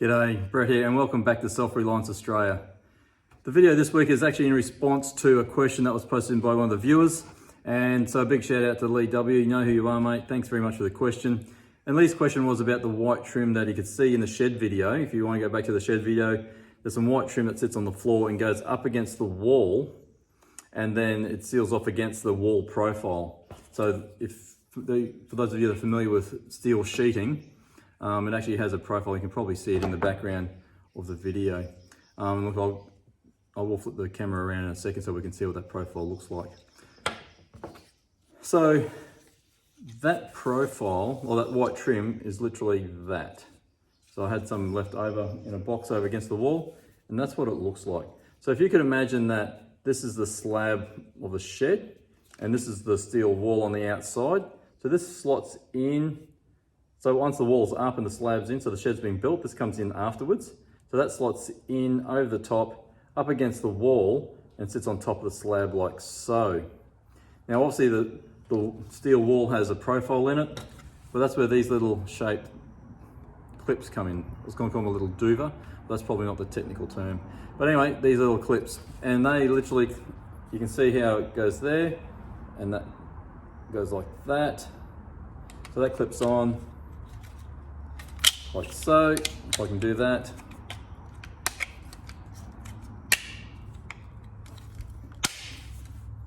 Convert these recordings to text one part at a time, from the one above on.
G'day, Brett here, and welcome back to Self-Reliance Australia. The video this week is actually in response to a question that was posted by one of the viewers. And so a big shout out to Lee W. You know who you are, mate. Thanks very much for the question. And Lee's question was about the white trim that he could see in the shed video. If you want to go back to the shed video, there's some white trim that sits on the floor and goes up against the wall, and then it seals off against the wall profile. So for those of you that are familiar with steel sheeting, it actually has a profile. You can probably see it in the background of the video. Look, I will flip the camera around in a second so we can see what that profile looks like. So that profile, or that white trim, is literally that. So I had some left over in a box over against the wall, and that's what it looks like. So if you could imagine that this is the slab of the shed, and this is the steel wall on the outside. So this slots in. So once the wall's up and the slab's in, so the shed's been built, this comes in afterwards. So that slots in over the top, up against the wall, and sits on top of the slab like so. Now obviously the steel wall has a profile in it, but that's where these little shaped clips come in. I was going to call them a little duva, but that's probably not the technical term. But anyway, these little clips, and they literally, you can see how it goes there, and that goes like that. So that clips on, like so. If I can do that.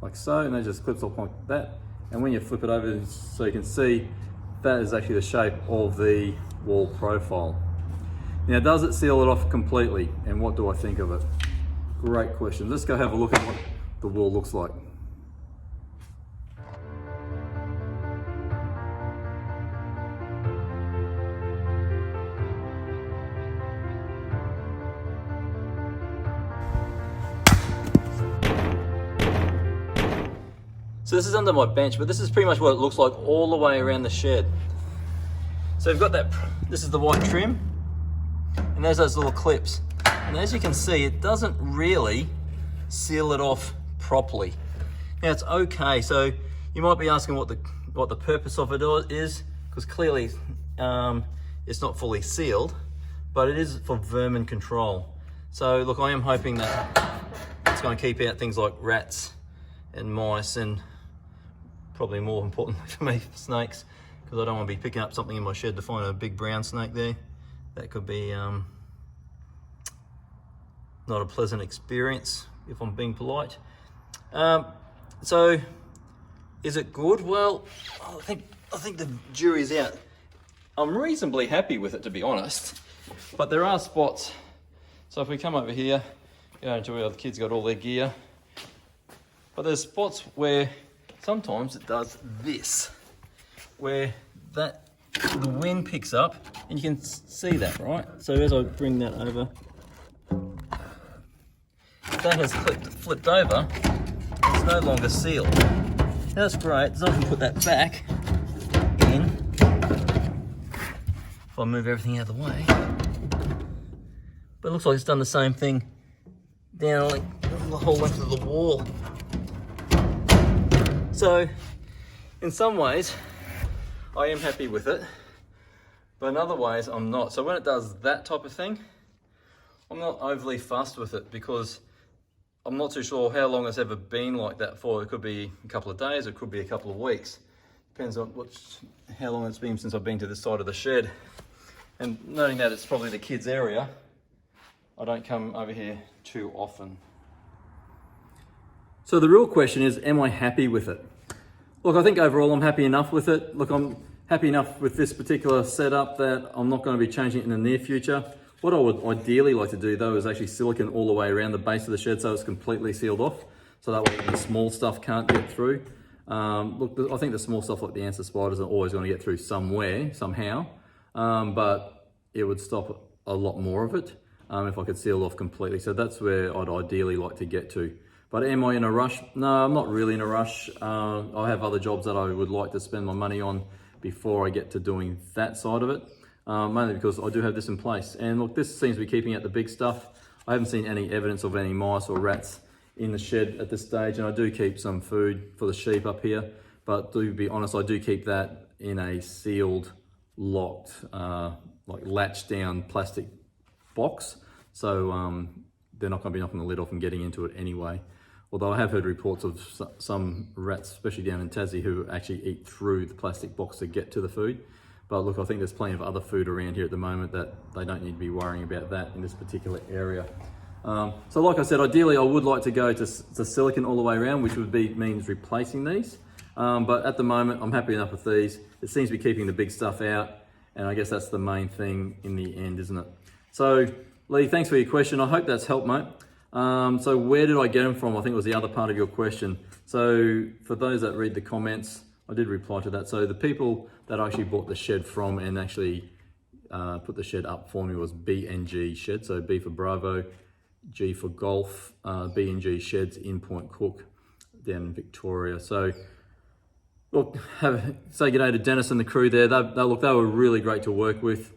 Like so, and it just clips off like that. And when you flip it over so you can see, that is actually the shape of the wall profile. Now, does it seal it off completely? And what do I think of it? Great question. Let's go have a look at what the wall looks like. So this is under my bench, but this is pretty much what it looks like all the way around the shed. So we've got that, this is the white trim, and there's those little clips. And as you can see, it doesn't really seal it off properly. Now it's okay, so you might be asking what the purpose of it is, because clearly it's not fully sealed, but it is for vermin control. So look, I am hoping that it's going to keep out things like rats and mice, and probably more importantly for me, snakes, because I don't want to be picking up something in my shed to find a big brown snake there. That could be not a pleasant experience, if I'm being polite. So is it good? Well, I think the jury's out. I'm reasonably happy with it, to be honest, but there are spots. So if we come over here, go into where the kids got all their gear, but there's spots where sometimes it does this, where the wind picks up, and you can see that, right? So as I bring that over, that has flipped over. It's no longer sealed. Now that's great, so I can put that back in. If I move everything out of the way. But it looks like it's done the same thing down like the whole length of the wall. So, in some ways, I am happy with it, but in other ways, I'm not. So when it does that type of thing, I'm not overly fussed with it, because I'm not too sure how long it's ever been like that for. It could be a couple of days, it could be a couple of weeks. Depends on how long it's been since I've been to this side of the shed. And noting that it's probably the kids' area, I don't come over here too often. So the real question is, am I happy with it? Look, I think overall I'm happy enough with it. Look, I'm happy enough with this particular setup that I'm not going to be changing it in the near future. What I would ideally like to do though is actually silicone all the way around the base of the shed so it's completely sealed off. So that way the small stuff can't get through. Look, I think the small stuff like the ants and spiders are always going to get through somewhere, somehow. But it would stop a lot more of it if I could seal off completely. So that's where I'd ideally like to get to. But am I in a rush? No, I'm not really in a rush. I have other jobs that I would like to spend my money on before I get to doing that side of it, mainly because I do have this in place. And look, this seems to be keeping out the big stuff. I haven't seen any evidence of any mice or rats in the shed at this stage, and I do keep some food for the sheep up here, but to be honest, I do keep that in a sealed, locked, like latched down plastic box. So they're not going to be knocking the lid off and getting into it anyway. Although I have heard reports of some rats, especially down in Tassie, who actually eat through the plastic box to get to the food. But look, I think there's plenty of other food around here at the moment that they don't need to be worrying about that in this particular area. So like I said, ideally I would like to go to silicon all the way around, which would means replacing these. But at the moment, I'm happy enough with these. It seems to be keeping the big stuff out, and I guess that's the main thing in the end, isn't it? So Lee, thanks for your question. I hope that's helped, mate. So where did I get them from? I think was the other part of your question. So for those that read the comments, I did reply to that. So the people that I actually bought the shed from and actually put the shed up for me was B&G Shed. So B for Bravo, G for Golf, B&G Sheds in Point Cook down in Victoria. So look, say good day to Dennis and the crew there. They were really great to work with.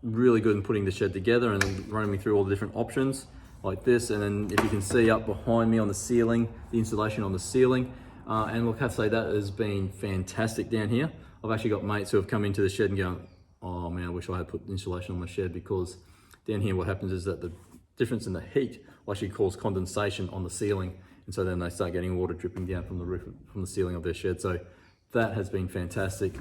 Really good in putting the shed together and running me through all the different options like this. And then if you can see up behind me on the ceiling, the insulation on the ceiling. And look, I have to say that has been fantastic down here. I've actually got mates who have come into the shed and gone, oh man, I wish I had put insulation on my shed, because down here what happens is that the difference in the heat will actually cause condensation on the ceiling. And so then they start getting water dripping down from the roof, from the ceiling of their shed. So that has been fantastic.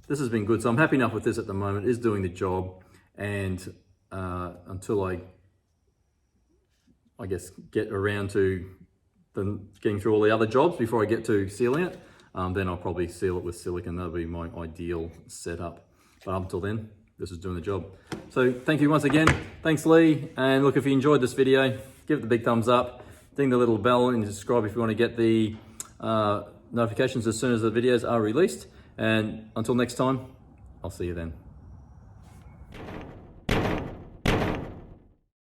This has been good. So I'm happy enough with this at the moment. It is doing the job. And until I guess get around to getting through all the other jobs before I get to sealing it, then I'll probably seal it with silicone. That'll be my ideal setup. But up until then, this is doing the job. So thank you once again. Thanks, Lee. And look, if you enjoyed this video, give it the big thumbs up. Ding the little bell and subscribe if you want to get the notifications as soon as the videos are released. And until next time, I'll see you then.